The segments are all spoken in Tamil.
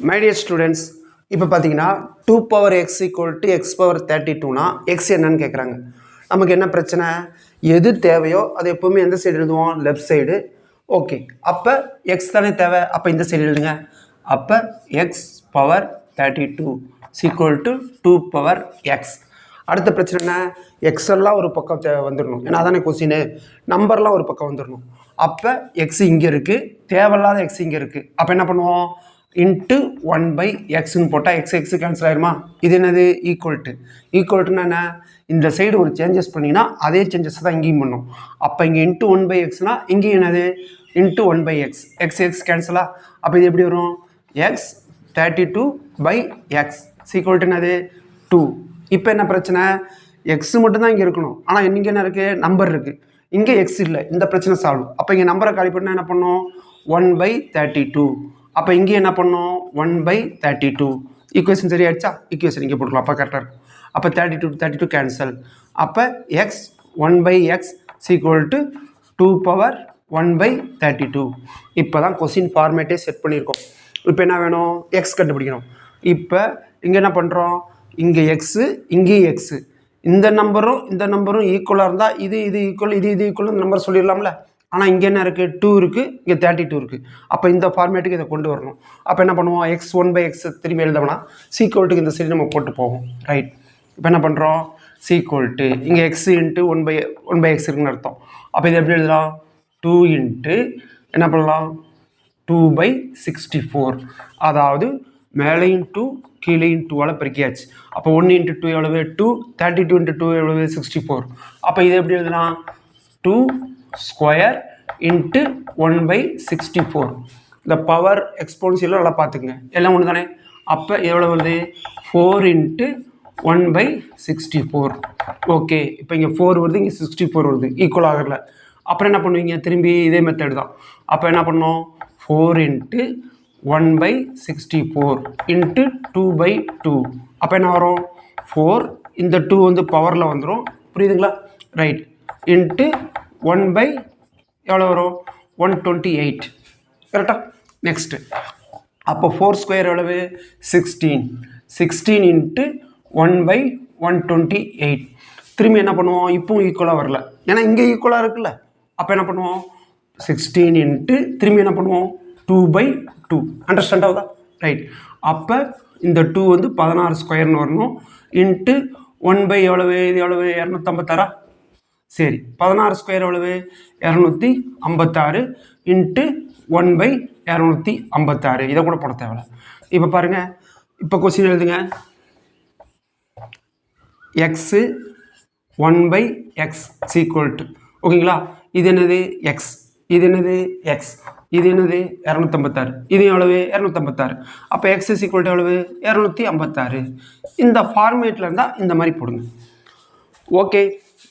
My dear students, இப்போ பார்த்தீங்கன்னா 2 power x equal to x power 32னா x என்னன்னு கேட்குறாங்க. நமக்கு என்ன பிரச்சனை? எது தேவையோ அது எப்பவுமே எந்த சைடு எழுதுவோம்? Left side. ஓகே, அப்போ x தானே தேவை, அப்போ இந்த சைடு எழுதுங்க. அப்போ x power 32 equal to 2 power x. அடுத்த பிரச்சனை என்ன? எக்ஸ் எல்லாம் ஒரு பக்கம் வந்துடணும், ஏன்னா அதானே கொஸ்டின். நம்பர்லாம் ஒரு பக்கம் வந்துடணும். அப்போ எக்ஸ் இங்கே இருக்குது, தேவையில்லாத எக்ஸ் இங்கே இருக்குது. அப்போ என்ன பண்ணுவோம்? இன்ட்டு 1/xன்னு போட்டால் எக்ஸ் கேன்சல் ஆயிருமா? இது என்னது? ஈக்குவல்ட்டுன்னா என்ன? இந்த சைடு ஒரு சேஞ்சஸ் பண்ணிங்கன்னா அதே சேஞ்சஸ் தான் இங்கேயும் பண்ணும். அப்போ இங்கே இன்ட்டு 1/xனா இங்கேயும் என்னது? Into 1/x. எக்ஸ் கேன்சலா? அப்போ இது எப்படி வரும்? எக்ஸ் 32/x ஈக்குவல்ட்டு என்னது? 2. இப்போ என்ன பிரச்சனை? எக்ஸ் மட்டும்தான் இங்கே இருக்கணும், ஆனால் இங்கே என்ன இருக்குது? நம்பர் இருக்குது, இங்கே எக்ஸ் இல்லை. இந்த பிரச்சனை சால்வ். அப்போ இங்கே நம்பரை காலி பண்ணால் என்ன பண்ணும்? 1/32. அப்போ இங்கே என்ன பண்ணோம்? 1/32. ஈக்குவேஷன் சரியாயிடுச்சா? ஈக்குவேஷன் இங்கே போட்டுக்கலாம், அப்போ கரெக்டாக இருக்கும். அப்போ 32 கேன்சல். அப்போ X 1/x equal to 2 power 1/32. இப்போ தான் கொஸ்டின் ஃபார்மேட்டே செட் பண்ணியிருக்கோம். இப்போ என்ன வேணும்? எக்ஸ் கண்டுபிடிக்கணும். இப்போ இங்கே என்ன பண்ணுறோம்? இங்கே எக்ஸு, இங்கேயும் எக்ஸு. இந்த நம்பரும் ஈக்குவலாக இருந்தால் இது ஈக்குவல், இது ஈக்குவல் இந்த நம்பர் சொல்லிடலாம்ல. ஆனால் இங்கே என்ன இருக்குது? 2 இருக்குது, இங்கே 32 இருக்குது. அப்போ இந்த ஃபார்மேட்டுக்கு இதை கொண்டு வரணும். அப்போ என்ன பண்ணுவோம்? எக்ஸ் 1/x திரும்பி எழுதோம்னா சீக்குவல்ட்டுக்கு இந்த சைடு நம்ம போட்டு போவோம். ரைட். இப்போ என்ன பண்ணுறோம்? சீக்குவல்ட்டு இங்கே எக்ஸ் இன்ட்டு 1/x இருக்குன்னு அர்த்தம். அப்போ இது எப்படி எழுதலாம்? 2 இன்ட்டு என்ன பண்ணலாம்? 2/64. அதாவது மேலேயும் 2 கீழேயும் 2ஆல் பெருக்கியாச்சு. அப்போ 1 இன்ட்டு 2 எவ்வளவு? 2. 32 இன்ட்டு 2 எவ்வளவு? 64. அப்போ இதை எப்படி எழுதலாம்? 2 ஸ்கொயர் இன்ட்டு 1/64. இந்த பவர் எக்ஸ்போனன்ஷியலும் நல்லா பார்த்துக்குங்க, எல்லாம் ஒன்று தானே. அப்போ எவ்வளோ வருது? 4 இன்ட்டு 1/64. ஓகே, இப்போ இங்கே 4 வருது, இங்கே 64 வருது, ஈக்குவல் ஆகலை. அப்புறம் என்ன பண்ணுவீங்க? திரும்பி இதே மெத்தட் தான். அப்போ என்ன பண்ணோம்? 4 இன்ட்டு 1/64 இன்ட்டு 2/2. அப்போ என்ன வரும்? 4. இந்த 2 வந்து பவரில் வந்துடும், புரியுதுங்களா? ரைட். இன்ட்டு 1/ எவ்வளோ வரும்? 128. கரெக்டாக? நெக்ஸ்ட்டு அப்போ 4 ஸ்கொயர் எவ்வளவு? 16. 16 இன்ட்டு 1/128. திரும்பி என்ன பண்ணுவோம்? இப்போவும் ஈக்குவலாக வரல, ஏன்னா இங்கே ஈக்குவலாக இருக்குல்ல. அப்போ என்ன பண்ணுவோம்? 16 இன்ட்டு திரும்பி என்ன பண்ணுவோம்? 2/2. அண்டர்ஸ்டாண்ட் ஆகுதா? ரைட். அப்போ இந்த 2 வந்து 16 ஸ்கொயர்னு வரணும். இன்ட்டு 1/ எவ்வளவு? இது எவ்வளவு? 256. சரி, 16 ஸ்கொயர் எவ்வளவு? 256 இன்ட்டு 1/256. இதை கூட போட தேவையில்ல. இப்போ பாருங்க, இப்போ கொஸ்டின் எழுதுங்க. எக்ஸு 1/x ஈக்குவல்ட்டு, ஓகேங்களா? இது என்னது? எக்ஸ். இது என்னது? எக்ஸ். இது என்னது? 256. இது எவ்வளவு? 256. அப்போ எக்ஸ் இஸ் ஈக்குவல் டு எவ்வளவு? 256. இந்த ஃபார்மேட்டில் இருந்தால் இந்த மாதிரி போடுங்க. Okay,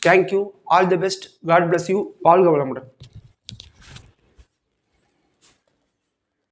thank you, all the best, God bless you, வாழ்க வளமுடன்.